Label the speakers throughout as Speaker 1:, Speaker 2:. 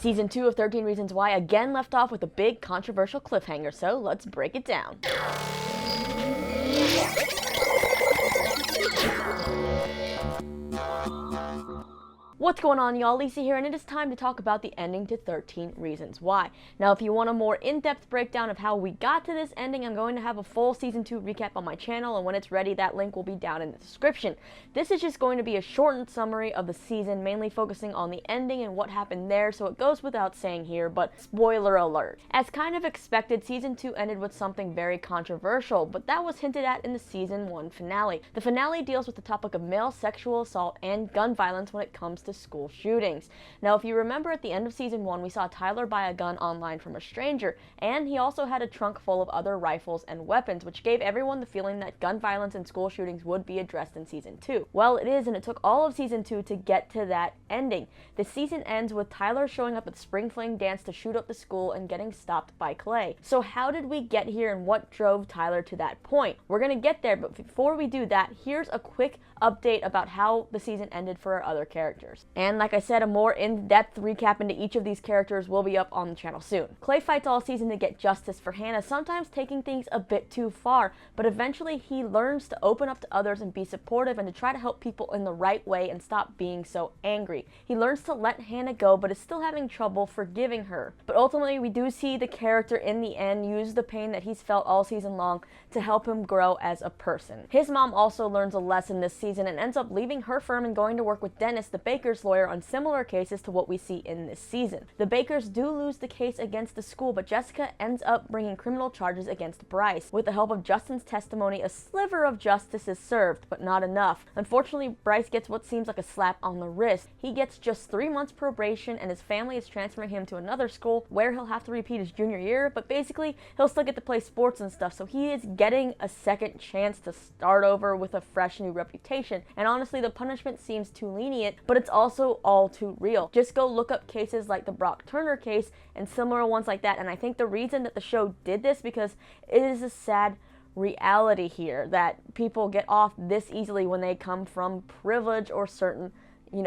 Speaker 1: Season 2 of 13 Reasons Why again left off with a big controversial cliffhanger, so let's break it down. What's going on, y'all? Lisa here, and it is time to talk about the ending to 13 Reasons Why. Now, if you want a more in-depth breakdown of how we got to this ending, I'm going to have a full Season 2 recap on my channel, and when it's ready, that link will be down in the description. This is just going to be a shortened summary of the season, mainly focusing on the ending and what happened there, so it goes without saying here, but spoiler alert. As kind of expected, Season 2 ended with something very controversial, but that was hinted at in the Season 1 finale. The finale deals with the topic of male sexual assault and gun violence when it comes to school shootings. Now, if you remember at the end of Season 1, we saw Tyler buy a gun online from a stranger, and he also had a trunk full of other rifles and weapons, which gave everyone the feeling that gun violence and school shootings would be addressed in Season 2. Well, it is, and it took all of Season 2 to get to that ending. The season ends with Tyler showing up at the Spring Fling dance to shoot up the school and getting stopped by Clay. So how did we get here, and what drove Tyler to that point? We're gonna get there, but before we do that, here's a quick update about how the season ended for our other characters. And like I said, a more in-depth recap into each of these characters will be up on the channel soon. Clay fights all season to get justice for Hannah, sometimes taking things a bit too far, but eventually he learns to open up to others and be supportive and to try to help people in the right way and stop being so angry. He learns to let Hannah go, but is still having trouble forgiving her. But ultimately, we do see the character in the end use the pain that he's felt all season long to help him grow as a person. His mom also learns a lesson this season and ends up leaving her firm and going to work with Dennis, the Baker's lawyer, on similar cases to what we see in this season. The Bakers do lose the case against the school, but Jessica ends up bringing criminal charges against Bryce. With the help of Justin's testimony, a sliver of justice is served, but not enough. Unfortunately, Bryce gets what seems like a slap on the wrist. He gets just 3 months probation, and his family is transferring him to another school where he'll have to repeat his junior year, but basically he'll still get to play sports and stuff, so he is getting a second chance to start over with a fresh new reputation. And honestly, the punishment seems too lenient, but it's also all too real. Just go look up cases like the Brock Turner case and similar ones like that, and I think the reason that the show did this because it is a sad reality here that people get off this easily when they come from privilege or certain,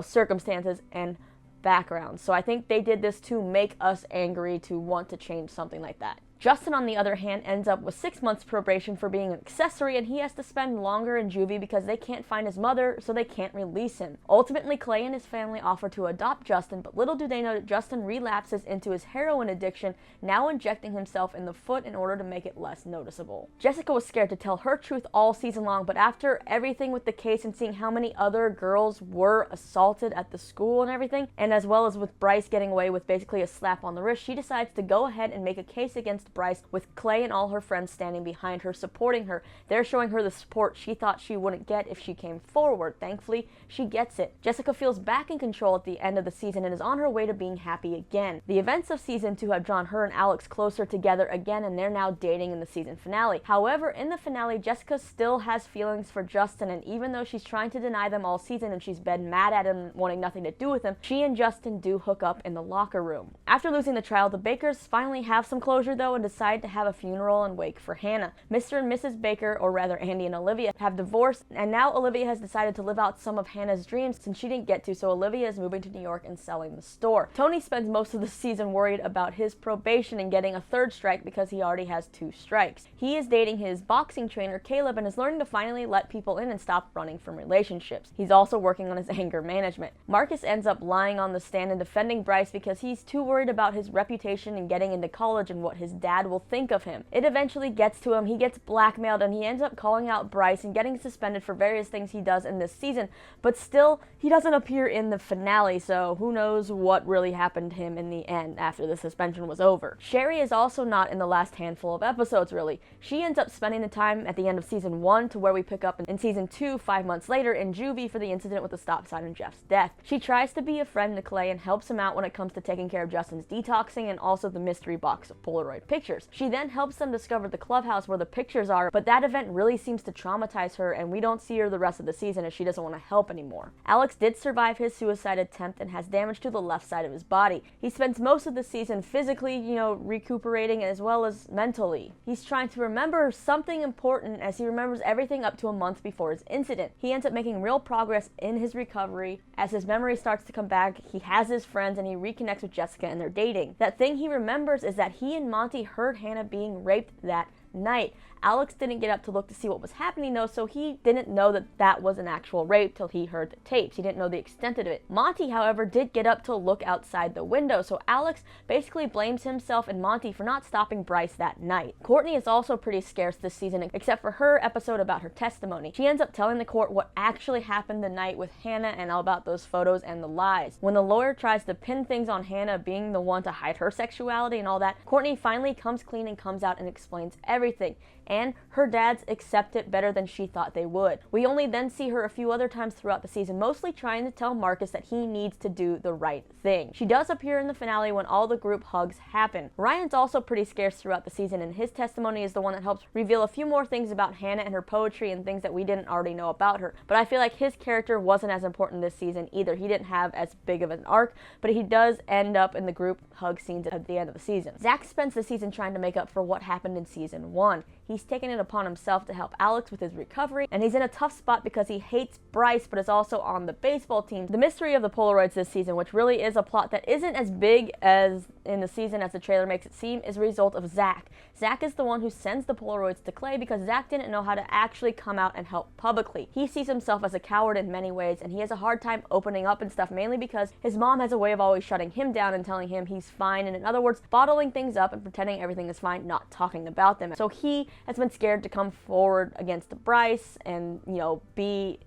Speaker 1: circumstances and backgrounds. So I think they did this to make us angry to want to change something like that. Justin, on the other hand, ends up with 6 months probation for being an accessory, and he has to spend longer in juvie because they can't find his mother, so they can't release him. Ultimately, Clay and his family offer to adopt Justin, but little do they know that Justin relapses into his heroin addiction, now injecting himself in the foot in order to make it less noticeable. Jessica was scared to tell her truth all season long, but after everything with the case and seeing how many other girls were assaulted at the school and everything, and as well as with Bryce getting away with basically a slap on the wrist, she decides to go ahead and make a case against Bryce, with Clay and all her friends standing behind her, supporting her. They're showing her the support she thought she wouldn't get if she came forward. Thankfully, she gets it. Jessica feels back in control at the end of the season and is on her way to being happy again. The events of Season 2 have drawn her and Alex closer together again, and they're now dating in the season finale. However, in the finale, Jessica still has feelings for Justin, and even though she's trying to deny them all season and she's been mad at him, wanting nothing to do with him, she and Justin do hook up in the locker room. After losing the trial, the Bakers finally have some closure though and decide to have a funeral and wake for Hannah. Mr. and Mrs. Baker, or rather Andy and Olivia, have divorced, and now Olivia has decided to live out some of Hannah's dreams since she didn't get to, so Olivia is moving to New York and selling the store. Tony spends most of the season worried about his probation and getting a 3rd strike because he already has 2 strikes. He is dating his boxing trainer, Caleb, and is learning to finally let people in and stop running from relationships. He's also working on his anger management. Marcus ends up lying on the stand and defending Bryce because he's too worried about his reputation and getting into college and what his dad will think of him. It eventually gets to him, he gets blackmailed, and he ends up calling out Bryce and getting suspended for various things he does in this season, but still, he doesn't appear in the finale, so who knows what really happened to him in the end after the suspension was over. Sherry is also not in the last handful of episodes, really. She ends up spending the time at the end of Season 1 to where we pick up in Season 2, 5 months later, in juvie for the incident with the stop sign and Jeff's death. She tries to be a friend to Clay and helps him out when it comes to taking care of Justin's detoxing and also the mystery box of Polaroid pictures. pictures. She then helps them discover the clubhouse where the pictures are, but that event really seems to traumatize her, and we don't see her the rest of the season as she doesn't want to help anymore. Alex did survive his suicide attempt and has damage to the left side of his body. He spends most of the season physically, recuperating as well as mentally. He's trying to remember something important as he remembers everything up to a month before his incident. He ends up making real progress in his recovery. As his memory starts to come back, he has his friends and he reconnects with Jessica and they're dating. That thing he remembers is that he and Monty heard Hannah being raped that night. Alex didn't get up to look to see what was happening though, so he didn't know that that was an actual rape till he heard the tapes. He didn't know the extent of it. Monty, however, did get up to look outside the window, so Alex basically blames himself and Monty for not stopping Bryce that night. Courtney is also pretty scarce this season, except for her episode about her testimony. She ends up telling the court what actually happened the night with Hannah and all about those photos and the lies. When the lawyer tries to pin things on Hannah being the one to hide her sexuality and all that, Courtney finally comes clean and comes out and explains everything. And her dads accept it better than she thought they would. We only then see her a few other times throughout the season, mostly trying to tell Marcus that he needs to do the right thing. She does appear in the finale when all the group hugs happen. Ryan's also pretty scarce throughout the season, and his testimony is the one that helps reveal a few more things about Hannah and her poetry and things that we didn't already know about her. But I feel like his character wasn't as important this season either. He didn't have as big of an arc, but he does end up in the group hug scenes at the end of the season. Zach spends the season trying to make up for what happened in season 1. He's taken it upon himself to help Alex with his recovery, and he's in a tough spot because he hates Bryce but is also on the baseball team. The mystery of the Polaroids this season, which really is a plot that isn't as big as in the season as the trailer makes it seem, is a result of Zach. Zach is the one who sends the Polaroids to Clay because Zach didn't know how to actually come out and help publicly. He sees himself as a coward in many ways, and he has a hard time opening up and stuff, mainly because his mom has a way of always shutting him down and telling him he's fine, and in other words, bottling things up and pretending everything is fine, not talking about them. So he has been scared to come forward against Bryce and,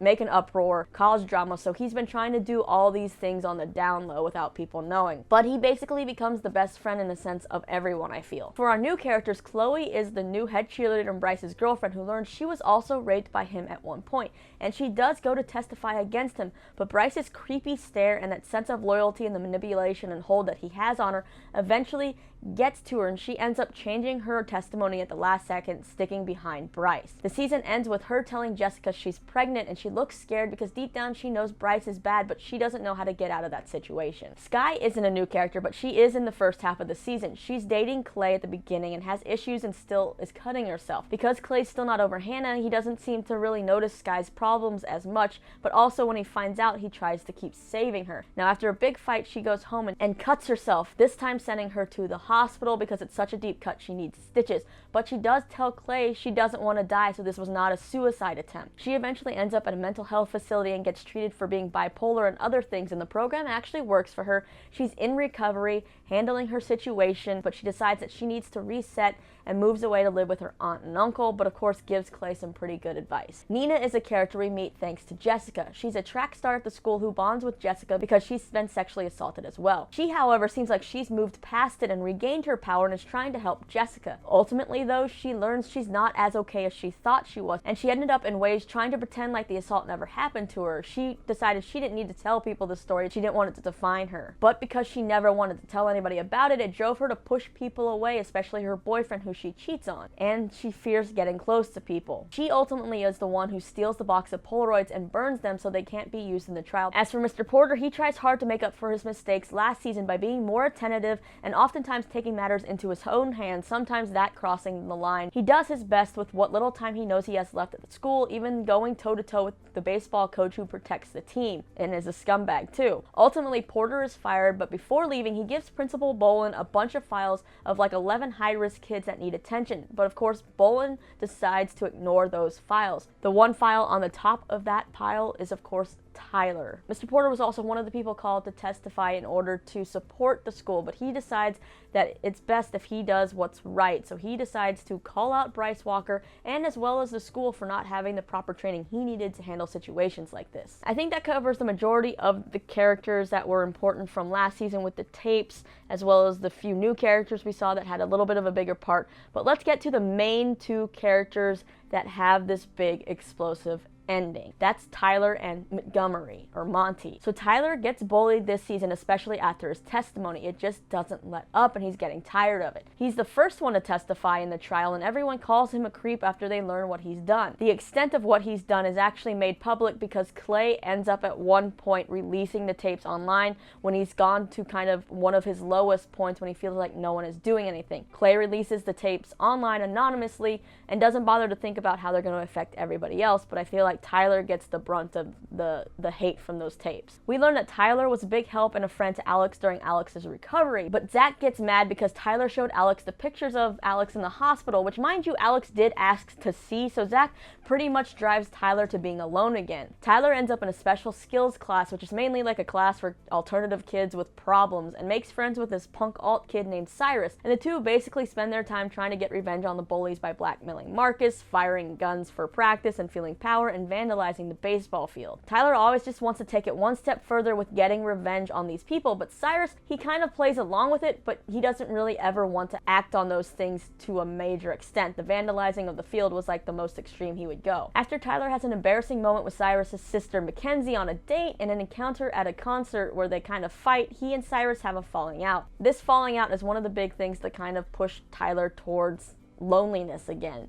Speaker 1: make an uproar, cause drama, so he's been trying to do all these things on the down low without people knowing. But he basically becomes the best friend in the sense of everyone, I feel. For our new characters, Chloe is the new head cheerleader and Bryce's girlfriend who learns she was also raped by him at one point, and she does go to testify against him, but Bryce's creepy stare and that sense of loyalty and the manipulation and hold that he has on her eventually gets to her, and she ends up changing her testimony at the last second, sticking behind Bryce. The season ends with her telling Jessica she's pregnant, and she looks scared because deep down she knows Bryce is bad, but she doesn't know how to get out of that situation. Sky isn't a new character, but she is in the first half of the season. She's dating Clay at the beginning and has issues and still is cutting herself. Because Clay's still not over Hannah, he doesn't seem to really notice Sky's problems as much, but also when he finds out, he tries to keep saving her. Now after a big fight, she goes home and cuts herself, this time sending her to the hospital because it's such a deep cut she needs stitches. But she does tell Clay she doesn't want to die, so this was not a suicide attempt. She eventually ends up at a mental health facility and gets treated for being bipolar and other things, and the program actually works for her. She's in recovery, handling her situation, but she decides that she needs to reset and moves away to live with her aunt and uncle, but of course gives Clay some pretty good advice. Nina is a character we meet thanks to Jessica. She's a track star at the school who bonds with Jessica because she's been sexually assaulted as well. She, however, seems like she's moved past it and regained her power and is trying to help Jessica. Ultimately, though, she learns she's not as okay as she thought she was, and she ended up in ways trying to pretend like the assault never happened to her. She decided she didn't need to tell people the story. She didn't want it to define her. But because she never wanted to tell anybody about it, it drove her to push people away, especially her boyfriend who she cheats on, and she fears getting close to people. She ultimately is the one who steals the box of Polaroids and burns them so they can't be used in the trial. As for Mr. Porter, he tries hard to make up for his mistakes last season by being more attentive and oftentimes taking matters into his own hands, sometimes that crossing the line. He does his best with what little time he knows he has left at the school, even going toe-to-toe with the baseball coach who protects the team, and is a scumbag too. Ultimately, Porter is fired, but before leaving, he gives Principal Bolin a bunch of files of like 11 high-risk kids that need attention, but of course, Bolin decides to ignore those files. The one file on the top of that pile is, of course, Tyler. Mr. Porter was also one of the people called to testify in order to support the school, but he decides that it's best if he does what's right, so he decides to call out Bryce Walker and as well as the school for not having the proper training he needed to handle situations like this. I think that covers the majority of the characters that were important from last season with the tapes, as well as the few new characters we saw that had a little bit of a bigger part. But let's get to the main two characters that have this big explosive ending. That's Tyler and Montgomery, or Monty. So Tyler gets bullied this season, especially after his testimony. It just doesn't let up, and he's getting tired of it. He's the first one to testify in the trial, and everyone calls him a creep after they learn what he's done. The extent of what he's done is actually made public because Clay ends up at one point releasing the tapes online when he's gone to kind of one of his lowest points, when he feels like no one is doing anything. Clay releases the tapes online anonymously and doesn't bother to think about how they're going to affect everybody else, but I feel like Tyler gets the brunt of the hate from those tapes. We learn that Tyler was a big help and a friend to Alex during Alex's recovery, but Zach gets mad because Tyler showed Alex the pictures of Alex in the hospital, which, mind you, Alex did ask to see, so Zach pretty much drives Tyler to being alone again. Tyler ends up in a special skills class, which is mainly like a class for alternative kids with problems, and makes friends with this punk alt kid named Cyrus, and the two basically spend their time trying to get revenge on the bullies by blackmailing Marcus, firing guns for practice and feeling power, and vandalizing the baseball field. Tyler always just wants to take it one step further with getting revenge on these people, but Cyrus, he kind of plays along with it, but he doesn't really ever want to act on those things to a major extent. The vandalizing of the field was like the most extreme he would go. After Tyler has an embarrassing moment with Cyrus's sister Mackenzie on a date and an encounter at a concert where they kind of fight, he and Cyrus have a falling out. This falling out is one of the big things that kind of pushed Tyler towards loneliness again.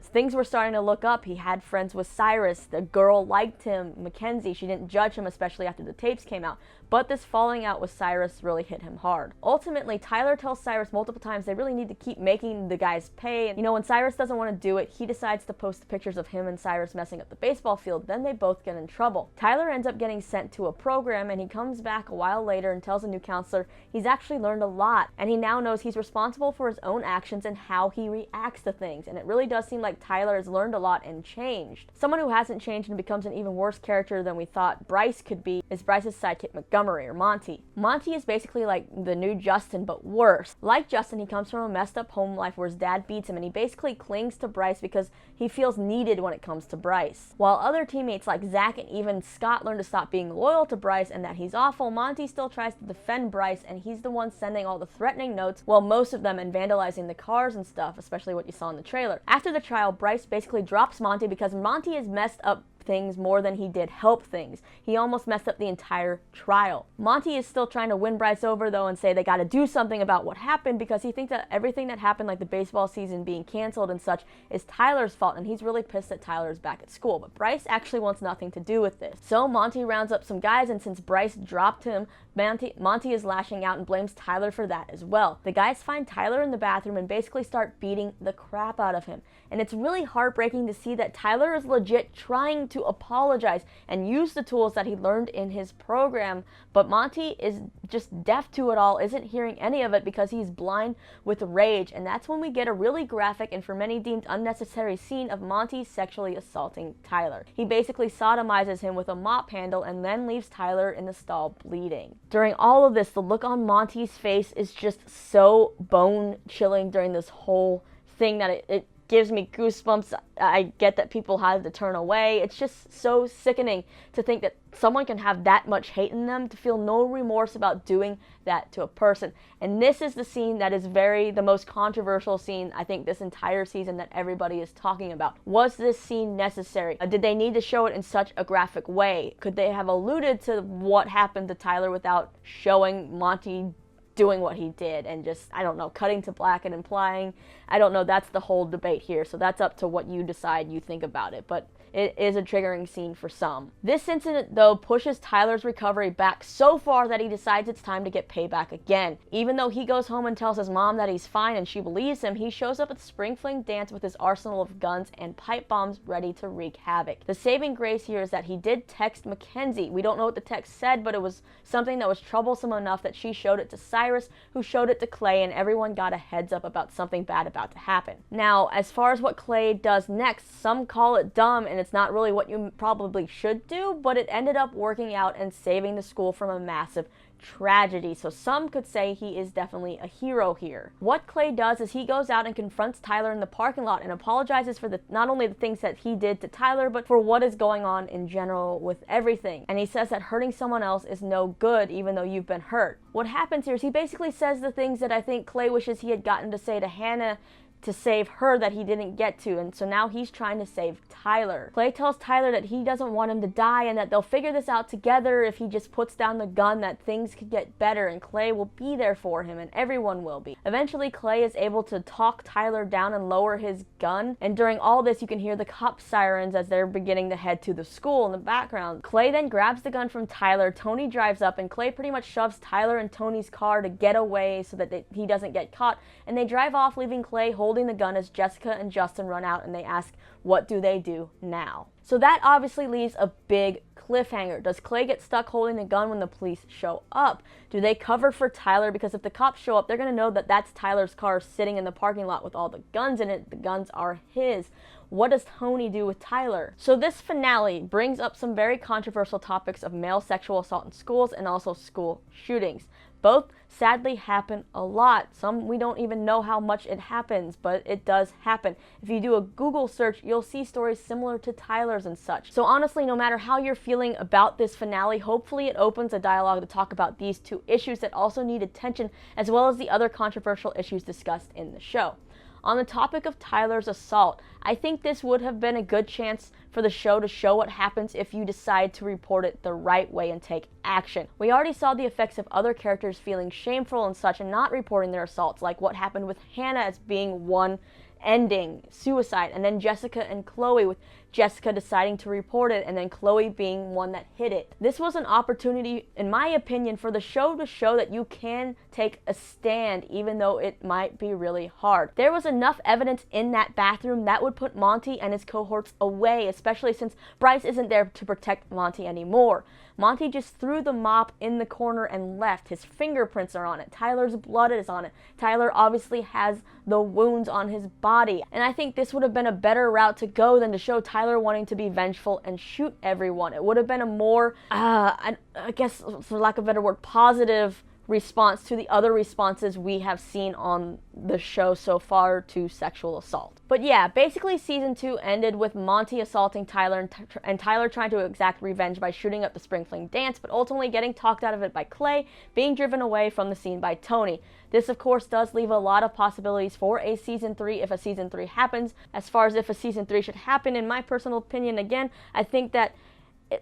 Speaker 1: Things were starting to look up. He had friends with Cyrus. The girl liked him, Mackenzie. She didn't judge him, especially after the tapes came out. But this falling out with Cyrus really hit him hard. Ultimately, Tyler tells Cyrus multiple times they really need to keep making the guys pay. And, when Cyrus doesn't want to do it, he decides to post pictures of him and Cyrus messing up the baseball field. Then they both get in trouble. Tyler ends up getting sent to a program, and he comes back a while later and tells a new counselor he's actually learned a lot, and he now knows he's responsible for his own actions and how he reacts to things. And it really does seem like Tyler has learned a lot and changed. Someone who hasn't changed and becomes an even worse character than we thought Bryce could be is Bryce's sidekick Montgomery, or Monty. Monty is basically like the new Justin, but worse. Like Justin, he comes from a messed up home life where his dad beats him, and he basically clings to Bryce because he feels needed when it comes to Bryce. While other teammates like Zach and even Scott learn to stop being loyal to Bryce and that he's awful, Monty still tries to defend Bryce, and he's the one sending all the threatening notes, while most of them and vandalizing the cars and stuff, especially what you saw in the trailer. After the trial, Bryce basically drops Monty because Monty has messed up things more than he did help things. He almost messed up the entire trial. Monty is still trying to win Bryce over though and say they got to do something about what happened because he thinks that everything that happened, like the baseball season being canceled and such, is Tyler's fault, and he's really pissed that Tyler's back at school. But Bryce actually wants nothing to do with this. So Monty rounds up some guys, and since Bryce dropped him, Monty is lashing out and blames Tyler for that as well. The guys find Tyler in the bathroom and basically start beating the crap out of him. And it's really heartbreaking to see that Tyler is legit trying to apologize and use the tools that he learned in his program, but Monty is just deaf to it all, isn't hearing any of it because he's blind with rage. And that's when we get a really graphic and for many deemed unnecessary scene of Monty sexually assaulting Tyler. He basically sodomizes him with a mop handle and then leaves Tyler in the stall bleeding. During all of this, the look on Monty's face is just so bone-chilling during this whole thing that it gives me goosebumps. I get that people have to turn away. It's just so sickening to think that someone can have that much hate in them, to feel no remorse about doing that to a person. And this is the scene that is the most controversial scene, I think, this entire season that everybody is talking about. Was this scene necessary? Did they need to show it in such a graphic way? Could they have alluded to what happened to Tyler without showing Monty doing what he did and just, I don't know, cutting to black and implying? I don't know. That's the whole debate here. So that's up to what you decide you think about it. But it is a triggering scene for some. This incident, though, pushes Tyler's recovery back so far that he decides it's time to get payback again. Even though he goes home and tells his mom that he's fine and she believes him, he shows up at the spring fling dance with his arsenal of guns and pipe bombs ready to wreak havoc. The saving grace here is that he did text Mackenzie. We don't know what the text said, but it was something that was troublesome enough that she showed it to Cyrus, who showed it to Clay, and everyone got a heads up about something bad about to happen. Now, as far as what Clay does next, some call it dumb and it's not really what you probably should do, but it ended up working out and saving the school from a massive tragedy. So some could say he is definitely a hero here. What Clay does is he goes out and confronts Tyler in the parking lot and apologizes for not only the things that he did to Tyler, but for what is going on in general with everything. And he says that hurting someone else is no good even though you've been hurt. What happens here is he basically says the things that I think Clay wishes he had gotten to say to Hannah to save her that he didn't get to, and so now he's trying to save Tyler. Clay tells Tyler that he doesn't want him to die and that they'll figure this out together if he just puts down the gun, that things could get better and Clay will be there for him and everyone will be. Eventually Clay is able to talk Tyler down and lower his gun, and during all this you can hear the cop sirens as they're beginning to head to the school in the background. Clay then grabs the gun from Tyler, Tony drives up, and Clay pretty much shoves Tyler in Tony's car to get away so that he doesn't get caught, and they drive off leaving Clay holding the gun as Jessica and Justin run out and they ask, what do they do now? So that obviously leaves a big cliffhanger. Does Clay get stuck holding the gun when the police show up? Do they cover for Tyler? Because if the cops show up, they're going to know that that's Tyler's car sitting in the parking lot with all the guns in it. The guns are his. What does Tony do with Tyler? So this finale brings up some very controversial topics of male sexual assault in schools and also school shootings. Both sadly happen a lot. Some we don't even know how much it happens, but it does happen. If you do a Google search, you'll see stories similar to Tyler's and such. So honestly, no matter how you're feeling about this finale, hopefully it opens a dialogue to talk about these two issues that also need attention, as well as the other controversial issues discussed in the show. On the topic of Tyler's assault, I think this would have been a good chance for the show to show what happens if you decide to report it the right way and take action. We already saw the effects of other characters feeling shameful and such and not reporting their assaults, like what happened with Hannah as being one ending, suicide, and then Jessica and Chloe, with Jessica deciding to report it and then Chloe being one that hid it. This was an opportunity, in my opinion, for the show to show that you can take a stand even though it might be really hard. There was enough evidence in that bathroom that would put Monty and his cohorts away, especially since Bryce isn't there to protect Monty anymore. Monty just threw the mop in the corner and left. His fingerprints are on it. Tyler's blood is on it. Tyler obviously has the wounds on his body. And I think this would have been a better route to go than to show Tyler wanting to be vengeful and shoot everyone. It would have been a more, I guess for lack of a better word, positive response to the other responses we have seen on the show so far to sexual assault. But yeah, basically season 2 ended with Monty assaulting Tyler and Tyler trying to exact revenge by shooting up the Spring Fling dance, but ultimately getting talked out of it by Clay, being driven away from the scene by Tony. This of course does leave a lot of possibilities for a season 3 if a season 3 happens. As far as if a season 3 should happen, in my personal opinion, again, I think that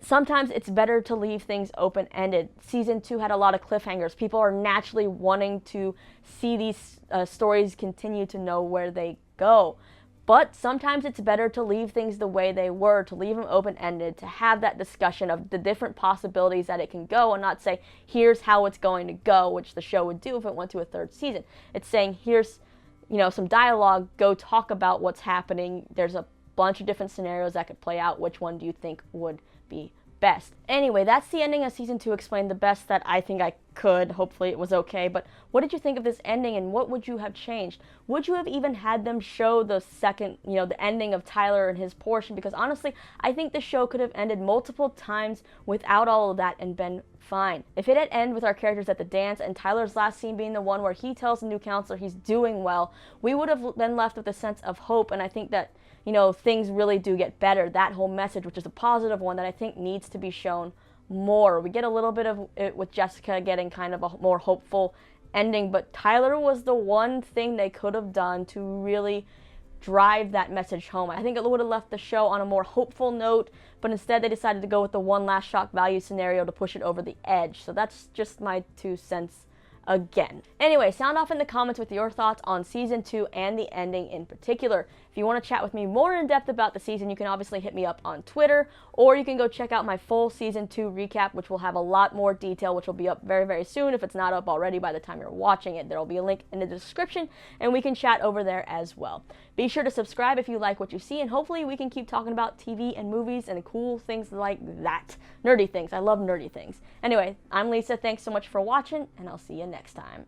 Speaker 1: sometimes it's better to leave things open-ended. Season 2 had a lot of cliffhangers. People are naturally wanting to see these stories continue to know where they go. But sometimes it's better to leave things the way they were, to leave them open-ended, to have that discussion of the different possibilities that it can go and not say, here's how it's going to go, which the show would do if it went to a 3rd season. It's saying, here's, some dialogue, go talk about what's happening. There's a bunch of different scenarios that could play out. Which one do you think would be best? Anyway, that's the ending of season 2 explained the best that I think I could. Hopefully it was okay, but what did you think of this ending and what would you have changed? Would you have even had them show the second, the ending of Tyler and his portion? Because honestly, I think the show could have ended multiple times without all of that and been fine. If it had ended with our characters at the dance and Tyler's last scene being the one where he tells the new counselor he's doing well, we would have been left with a sense of hope, and I think that things really do get better. That whole message, which is a positive one that I think needs to be shown more. We get a little bit of it with Jessica getting kind of a more hopeful ending, but Tyler was the one thing they could have done to really drive that message home. I think it would have left the show on a more hopeful note, but instead they decided to go with the one last shock value scenario to push it over the edge. So that's just my 2 cents again. Anyway, sound off in the comments with your thoughts on season 2 and the ending in particular. If you want to chat with me more in depth about the season, you can obviously hit me up on Twitter, or you can go check out my full season 2 recap, which will have a lot more detail, which will be up very, very soon. If it's not up already by the time you're watching it, there will be a link in the description, and we can chat over there as well. Be sure to subscribe if you like what you see, and hopefully we can keep talking about TV and movies and cool things like that. Nerdy things. I love nerdy things. Anyway, I'm Lisa. Thanks so much for watching, and I'll see you next time.